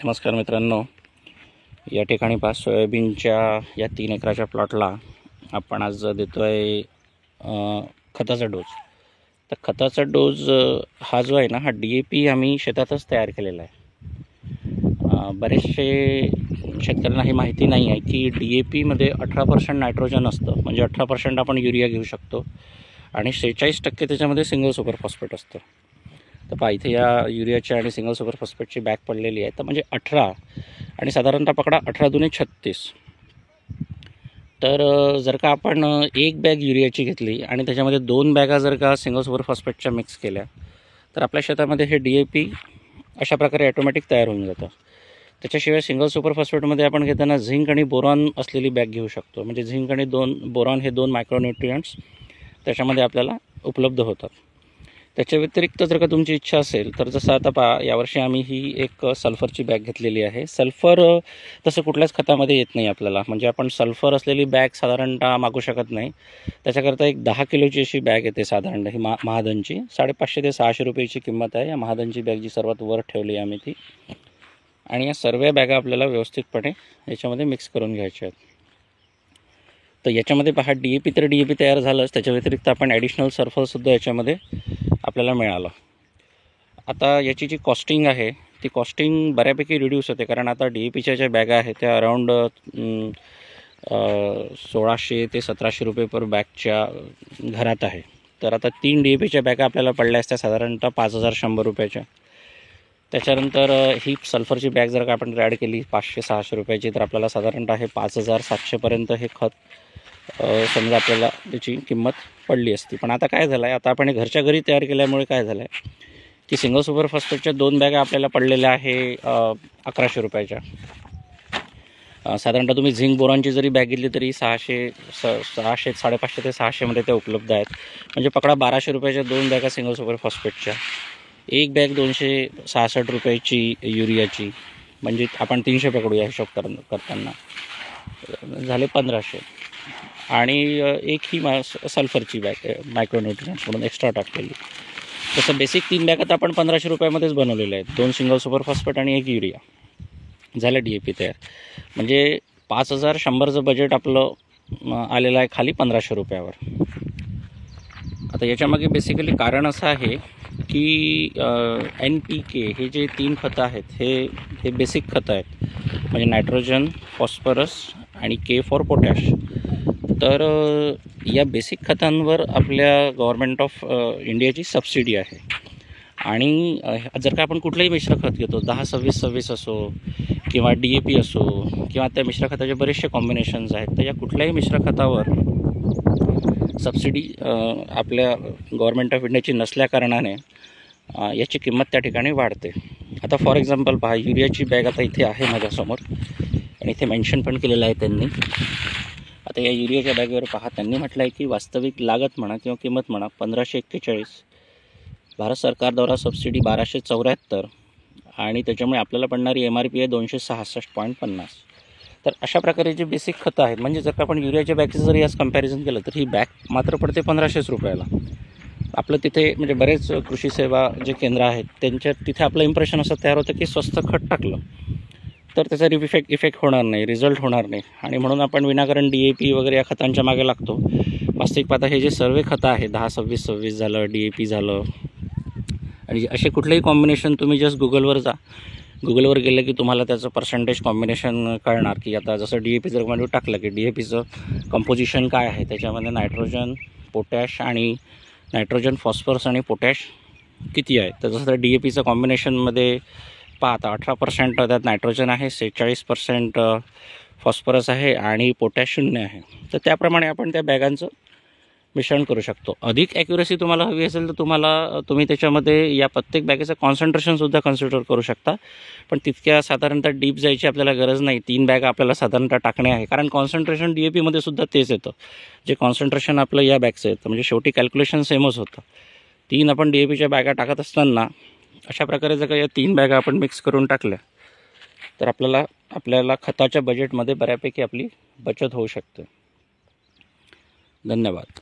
नमस्कार मित्रांनो, या ठिकाणी पहा सोयाबीनच्या या 3 एकराच्या प्लॉटला आपण आज देतो आहे खताचा डोस. तर खताचा डोस हा जो आहे ना, हा DAP आम्ही शेतातच तयार केलेला आहे. बरेचसे शेतकऱ्यांना ही माहिती नाही आहे की DAPमध्ये 18% नायट्रोजन असतं, म्हणजे 18% आपण युरिया घेऊ शकतो आणि 46% त्याच्यामध्ये सिंगल सुपर फॉस्फेट असतं. तर पहा इथे या युरियाच्या आणि सिंगल सुपर फॉस्फेटची बॅग पडलेली आहे. तर म्हणजे 18 आणि साधारणतः पकडा 18 दुने 36. तर जर का आपण एक बॅग युरियाची घेतली आणि त्याच्यामध्ये 2 बॅगा जर का सिंगल सुपर फॉस्फेटच्या मिक्स केल्या तर आपल्या शेतामध्ये हे DAP अशा प्रकारे ऑटोमॅटिक तयार होऊन जातं. त्याच्याशिवाय सिंगल सुपर फॉस्फेटमध्ये आपण घेताना झिंक आणि बोरॉन असलेली बॅग घेऊ शकतो. म्हणजे झिंक आणि बोरॉन हे 2 मायक्रोन्यूट्रियंट्स त्याच्यामध्ये आपल्याला उपलब्ध होतात. त्याच्या व्यतिरिक्त जर का तुमची इच्छा असेल तर जसं आता पहा, यावर्षी आम्ही ही एक सल्फरची बॅग घेतलेली आहे. सल्फर तसं कुठल्याच खतामध्ये येत नाही आपल्याला, म्हणजे आपण सल्फर असलेली बॅग साधारणतः मागू शकत नाही. त्याच्याकरता एक 10 किलोची अशी बॅग येते साधारणतः, ही महादनची 550 ते 600 रुपयाची किंमत आहे. या महादनची बॅग जी सर्वात वर ठेवली आहे आम्ही ती, आणि या सर्व बॅगा आपल्याला व्यवस्थितपणे याच्यामध्ये मिक्स करून घ्यायच्या आहेत. तर याच्यामध्ये पहा DAP तर DAP तयार झालंच, त्याच्या व्यतिरिक्त आपण ॲडिशनल सल्फरसुद्धा याच्यामध्ये आपल्याला मिळालं. आता याची जी कॉस्टिंग आहे ती कॉस्टिंग बऱ्यापैकी रिड्यूस होते, कारण आता DAPच्या ज्या बॅगा आहेत त्या अराऊंड 1600 ते 1700 रुपये पर बॅगच्या घरात आहे. तर आता 3 DAPच्या बॅगा आपल्याला पडल्या असत्या साधारणतः 5100 रुपयाच्या. त्याच्यानंतर ही सल्फरची बॅग जर का आपण ॲड केली 500-600 रुपयाची, तर आपल्याला साधारणतः हे 5700पर्यंत हे खत समजा आपल्याला त्याची किंमत पडली असती. पण आता काय झालं आहे, आता आपण घरच्या घरी तयार केल्यामुळे काय झालं आहे की सिंगल सुपर फॉस्फेटच्या 2 बॅगा आपल्याला पडलेल्या आहे 1100 रुपयाच्या. साधारणतः तुम्ही झिंक बोरॉनची जरी बॅग घेतली तरी 550 ते 600मध्ये त्या उपलब्ध आहेत. म्हणजे पकडा 1200 रुपयाच्या 2 बॅगा सिंगल सुपर फॉस्फेटच्या, एक बॅग 266 रुपयाची युरियाची, म्हणजे आपण 300 पकडूया हिशोब करताना, झाले 1500. आणि एक ही सल्फरची बॅग मायक्रोन्यूट्रियंट्स म्हणून एक्स्ट्रा टाकलेली. तसं बेसिक 3 बॅग आता आपण 1500 रुपयामध्येच बनवलेल्या आहेत. 2 सिंगल सुपर फॉस्फेट आणि 1 युरिया, झालं DAP तयार. म्हणजे 5100चं बजेट आपलं आलेलं आहे खाली 1500 रुपयावर. आता याच्यामागे बेसिकली कारण असं आहे की NPK हे जे 3 खतं आहेत हे बेसिक खतं आहेत, म्हणजे नायट्रोजन, फॉस्फरस आणि K फॉर पोटॅश. तर या बेसिक खतांवर आपल्या गव्हर्नमेंट ऑफ इंडियाची सबसिडी आहे. आणि जर का आपण कुठलंही मिश्र खत घेतो, 10-26-26 असो किंवा DAP असो किंवा त्या मिश्र खताचे बरेचसे कॉम्बिनेशन्स आहेत, तर या कुठल्याही मिश्र खतावर सबसिडी आपल्या गव्हर्नमेंट ऑफ इंडियाची नसल्याकारणाने याची किंमत त्या ठिकाणी वाढते. आता फॉर एक्झाम्पल पहा, युरियाची बॅग आता इथे आहे माझ्यासमोर आणि इथे मेन्शन पण केलेलं आहे त्यांनी. आता या युरियाच्या बॅगेवर पहा, त्यांनी म्हटलं आहे की वास्तविक लागत म्हणा किंवा किंमत म्हणा 1541, भारत सरकारद्वारा सबसिडी 1274 आणि त्याच्यामुळे आपल्याला पडणारी MRP आहे 266.50. तर अशा प्रकारे जे बेसिक खतं आहेत, म्हणजे जर का आपण युरियाच्या बॅगचं जरी आज कंपॅरिझन केलं तर ही बॅग मात्र पडते 1500 रुपयाला. आपलं तिथे म्हणजे बरेच कृषी सेवा जे केंद्र आहेत तिथे आपलं इम्प्रेशन असं तयार होतं की स्वस्त खत टाकलं तर त्याचा इफेक्ट होणार नाही, रिझल्ट होणार नाही, आणि म्हणून आपण विनाकारण DAP वगैरे या खतांच्या मागे लागतो. वास्तविक पाहता हे जे सर्व खतं आहे, 10-26-26 झालं, DAP झालं, आणि असे कुठलेही कॉम्बिनेशन तुम्ही जस्ट गुगलवर गेलं की तुम्हाला त्याचं पर्सेंटेज कॉम्बिनेशन कळणार की आता जसं DAP जर म्हणजे टाकलं की DAPचं कंपोजिशन काय आहे, त्याच्यामध्ये नायट्रोजन, पोटॅश आणि नायट्रोजन, फॉस्फरस आणि पोटॅश किती आहे. तर जसं DAPचं कॉम्बिनेशनमध्ये पाहता 18% त्यात नायट्रोजन आहे, 46% फॉस्फरस आहे आणि पोटॅश 0 आहे. तर त्याप्रमाणे आपण त्या बॅगांचं मिश्रण करू शकतो. अधिक ॲक्युरेसी तुम्हाला हवी असेल तर तुम्ही त्याच्यामध्ये या प्रत्येक बॅगेचं कॉन्सन्ट्रेशनसुद्धा कन्सिडर करू शकता, पण तितक्या साधारणतः डीप जायची आपल्याला गरज नाही. 3 बॅग आपल्याला साधारणतः टाकणे आहे, कारण कॉन्सन्ट्रेशन DAPमध्ये सुद्धा तेच येतं जे कॉन्सन्ट्रेशन आपलं या बॅगचं येतं. म्हणजे शेवटी कॅल्क्युलेशन सेमच होतं. 3 आपण DAPच्या बॅगा टाकत असताना अशा प्रकारे जर का या 3 बॅगा आपण मिक्स करून टाकल्या तर आपल्याला खताच्या बजेटमध्ये बऱ्यापैकी आपली बचत होऊ शकते. धन्यवाद.